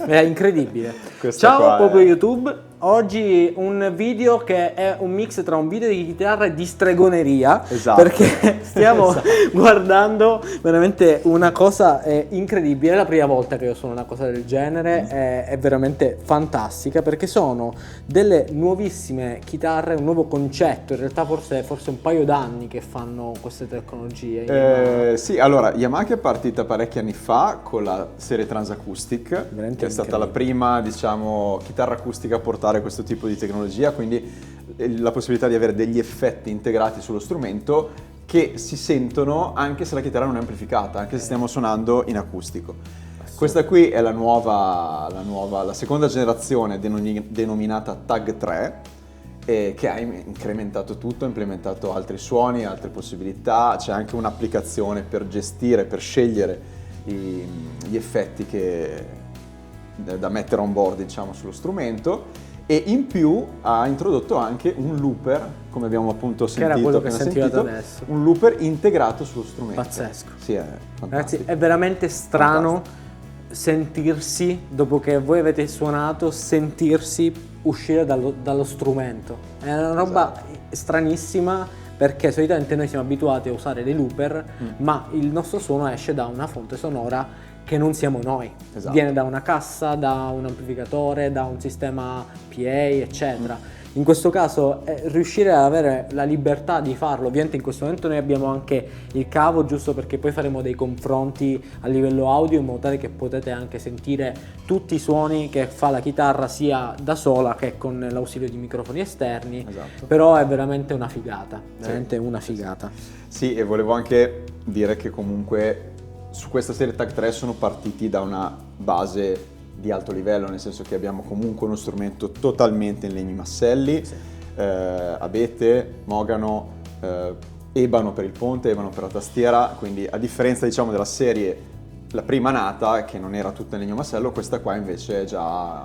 È incredibile. Questa Ciao qua popolo è- YouTube, oggi un video che è un mix tra un video di chitarra e di stregoneria. Esatto. Perché stiamo Esatto. guardando veramente una cosa incredibile. È la prima volta che io suono una cosa del genere, è veramente fantastica perché sono delle nuovissime chitarre, un nuovo concetto. In realtà forse un paio d'anni che fanno queste tecnologie. Sì, allora Yamaha è partita parecchi anni fa con la serie Transacoustic, Veramente che è stata la incredibile. prima, diciamo, chitarra acustica a portare questo tipo di tecnologia, quindi la possibilità di avere degli effetti integrati sullo strumento che si sentono anche se la chitarra non è amplificata, anche se stiamo suonando in acustico. Questa qui è la seconda generazione denominata Tag 3, che ha incrementato tutto, ha implementato altri suoni, altre possibilità, c'è anche un'applicazione per gestire, per scegliere gli effetti da mettere on board, diciamo, sullo strumento, e in più ha introdotto anche un looper, come abbiamo appunto era sentito, quello che appena sentivate sentito, adesso. un looper integrato sullo strumento. Pazzesco. Sì, è Ragazzi, fantastico. è veramente strano sentirsi, dopo che voi avete suonato, sentirsi uscire dallo strumento. È una roba stranissima perché solitamente noi siamo abituati a usare dei looper, ma il nostro suono esce da una fonte sonora che non siamo noi. Esatto. Viene da una cassa, da un amplificatore, da un sistema PA, eccetera. In questo caso riuscire ad avere la libertà di farlo, ovviamente in questo momento noi abbiamo anche il cavo, giusto perché poi faremo dei confronti a livello audio in modo tale che potete anche sentire tutti i suoni che fa la chitarra sia da sola che con l'ausilio di microfoni esterni. Esatto. Però è veramente una figata, veramente una figata. Sì, e volevo anche dire che comunque su questa serie Tag 3 sono partiti da una base di alto livello, nel senso che abbiamo comunque uno strumento totalmente in legni masselli, abete, mogano, ebano per il ponte, ebano per la tastiera, quindi a differenza, diciamo, della serie la prima nata che non era tutta in legno massello, questa qua invece è già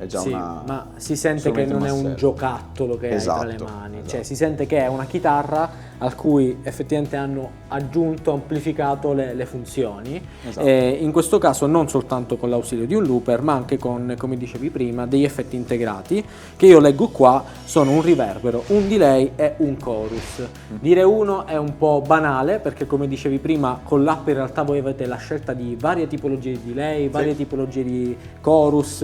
Sì, una... ma si sente che strumento non è un massello. giocattolo che hai tra le Esatto, mani, esatto. cioè si sente che è una chitarra a cui effettivamente hanno aggiunto, amplificato le funzioni. Esatto. In questo caso non soltanto con l'ausilio di un looper, ma anche con, come dicevi prima, degli effetti integrati che io leggo qua, sono un riverbero, un delay e un chorus. Dire uno è un po' banale perché, come dicevi prima, con l'app in realtà voi avete la scelta di varie tipologie di delay, varie tipologie di chorus.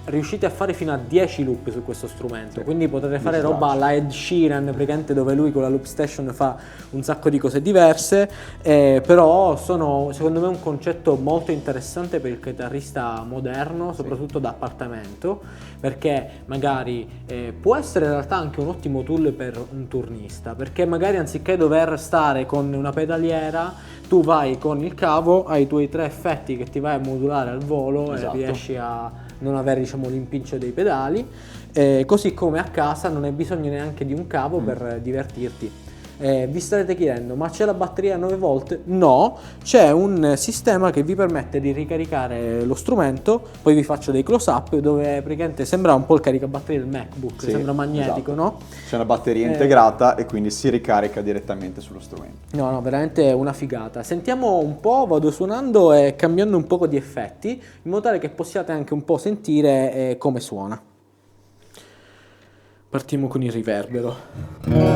Riuscite a fare fino a 10 loop su questo strumento, quindi potete fare roba alla Ed Sheeran, praticamente, dove lui con la loop station fa un sacco di cose diverse, però sono secondo me un concetto molto interessante per il chitarrista moderno, soprattutto da appartamento, perché magari può essere in realtà anche un ottimo tool per un turnista, perché magari anziché dover stare con una pedaliera, tu vai con il cavo, hai i tuoi 3 effetti che ti vai a modulare al volo. Esatto. E riesci a non avere, diciamo, l'impincio dei pedali, così come a casa non hai bisogno neanche di un cavo per divertirti. Vi starete chiedendo, ma c'è la batteria a 9 volt? No, c'è un sistema che vi permette di ricaricare lo strumento, poi vi faccio dei close up dove praticamente sembra un po' il caricabatterie del MacBook, Sì, sembra magnetico, esatto. no? C'è una batteria integrata e quindi si ricarica direttamente sullo strumento. No, veramente una figata. Sentiamo un po', vado suonando e cambiando un po' di effetti, in modo tale che possiate anche un po' sentire come suona. Partiamo con il riverbero.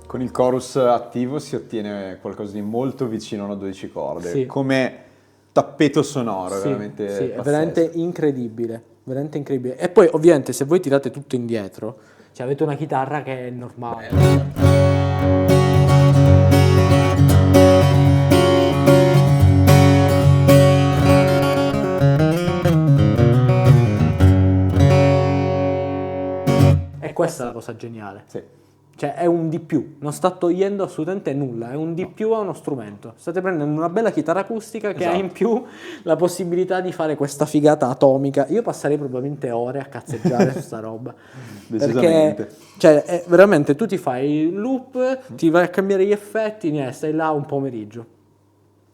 Con il chorus attivo si ottiene qualcosa di molto vicino a una 12 corde, Sì. come tappeto sonoro, Sì, veramente sì, è pazzesco. veramente incredibile, veramente incredibile. E poi ovviamente se voi tirate tutto indietro, cioè avete una chitarra che è normale. E questa è la cosa geniale. Sì. Cioè è un di più, non sta togliendo assolutamente nulla, è un di più a uno strumento. State prendendo una bella chitarra acustica che ha in più la possibilità di fare questa figata atomica. Io passerei probabilmente ore a cazzeggiare su sta roba. Decisamente. Perché cioè, veramente tu ti fai il loop, ti vai a cambiare gli effetti, niente, stai là un pomeriggio.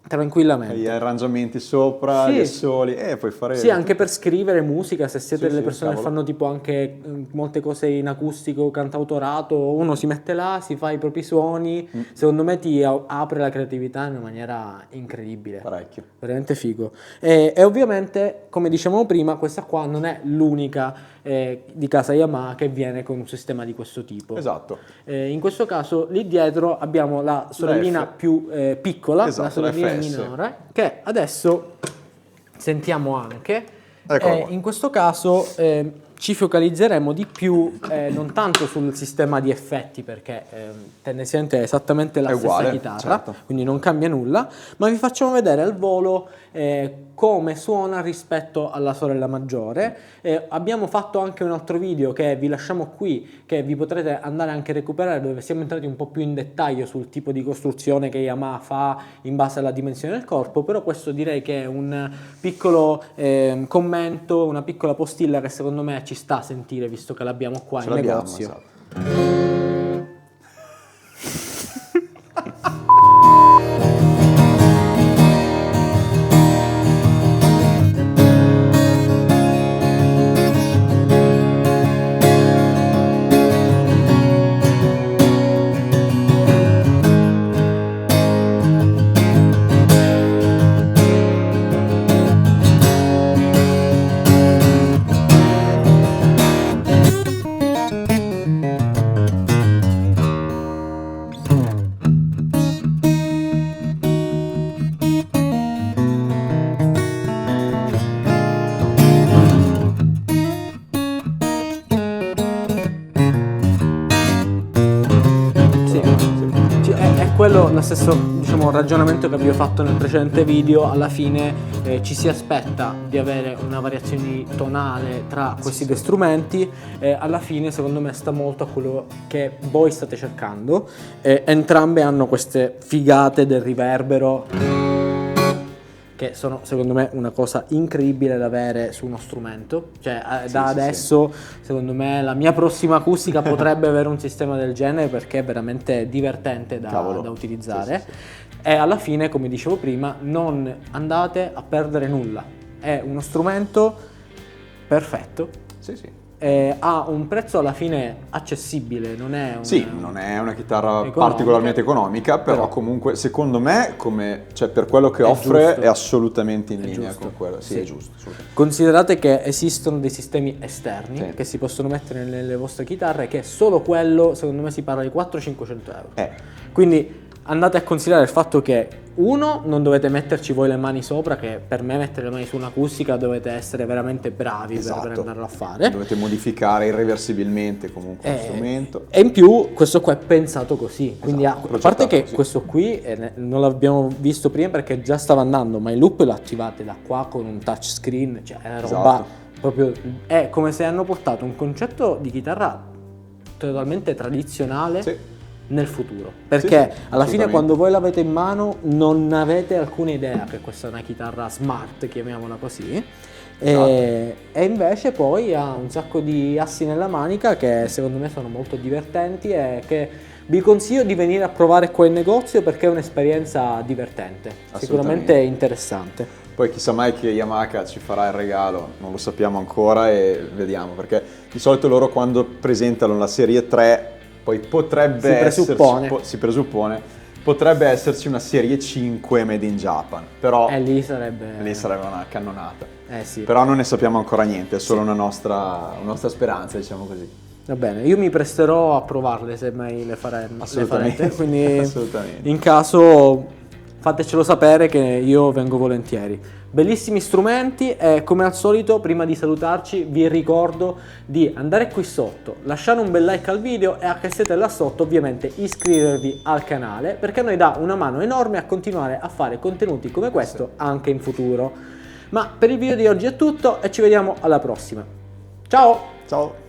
Tranquillamente. Gli arrangiamenti sopra, Sì. gli assoli, puoi fare... Sì, anche per scrivere musica, se siete Sì, delle sì, persone che cavolo. fanno tipo anche molte cose in acustico, cantautorato, uno si mette là, si fa i propri suoni, secondo me ti apre la creatività in una maniera incredibile. Parecchio. Veramente figo. E ovviamente, come dicevamo prima, questa qua non è l'unica di casa Yamaha che viene con un sistema di questo tipo. Esatto. In questo caso lì dietro abbiamo la sorellina F. più piccola, Esatto, la sorellina la FS. minore, che adesso sentiamo anche. Eccola qua. In questo caso ci focalizzeremo di più non tanto sul sistema di effetti, perché tendenzialmente è esattamente la È stessa uguale, chitarra, certo. quindi non cambia nulla, ma vi facciamo vedere al volo come suona rispetto alla sorella maggiore. Abbiamo fatto anche un altro video che vi lasciamo qui, che vi potrete andare anche a recuperare, dove siamo entrati un po' più in dettaglio sul tipo di costruzione che Yamaha fa in base alla dimensione del corpo, però questo direi che è un piccolo commento, una piccola postilla che secondo me ci sta a sentire, visto che l'abbiamo qua Ce in l'abbiamo, negozio. esatto. È quello lo stesso, diciamo, ragionamento che vi ho fatto nel precedente video. Alla fine ci si aspetta di avere una variazione tonale tra questi due strumenti, alla fine secondo me sta molto a quello che voi state cercando. Entrambe hanno queste figate del riverbero che sono secondo me una cosa incredibile da avere su uno strumento. Cioè da adesso secondo me la mia prossima acustica potrebbe avere un sistema del genere, perché è veramente divertente da utilizzare. E alla fine, come dicevo prima, non andate a perdere nulla, è uno strumento perfetto. Ha un prezzo alla fine accessibile, non è non è una chitarra particolarmente economica, però comunque secondo me per quello che offre giusto. è assolutamente in È linea giusto. con quello. Sì. È giusto. Assolutamente. Considerate che esistono dei sistemi esterni che si possono mettere nelle vostre chitarre, che solo quello secondo me si parla di 400-500 euro. Quindi andate a considerare il fatto che uno, non dovete metterci voi le mani sopra, che per me mettere le mani su un'acustica dovete essere veramente bravi per andarlo a fare. Dovete modificare irreversibilmente comunque lo strumento. E in più questo qua è pensato così, quindi a parte che questo qui non l'abbiamo visto prima perché già stava andando, ma il loop lo attivate da qua con un touchscreen, cioè è roba proprio, è come se hanno portato un concetto di chitarra totalmente tradizionale nel futuro, perché alla fine quando voi l'avete in mano non avete alcuna idea che questa è una chitarra smart, chiamiamola così. E invece poi ha un sacco di assi nella manica che secondo me sono molto divertenti e che vi consiglio di venire a provare qua in negozio, perché è un'esperienza divertente, sicuramente interessante. Poi chissà mai che Yamaha ci farà il regalo, non lo sappiamo ancora e vediamo, perché di solito loro quando presentano la serie 3 poi si presuppone, potrebbe esserci una serie 5 made in Japan, però lì sarebbe una cannonata. Sì. Però non ne sappiamo ancora niente, è solo una nostra speranza, diciamo così. Va bene, io mi presterò a provarle se mai le Assolutamente. farete, quindi Assolutamente. in caso fatecelo sapere che io vengo volentieri. Bellissimi strumenti e come al solito prima di salutarci vi ricordo di andare qui sotto, lasciare un bel like al video e a che siete là sotto ovviamente iscrivervi al canale perché a noi dà una mano enorme a continuare a fare contenuti come questo anche in futuro. Ma per il video di oggi è tutto e ci vediamo alla prossima. Ciao! Ciao!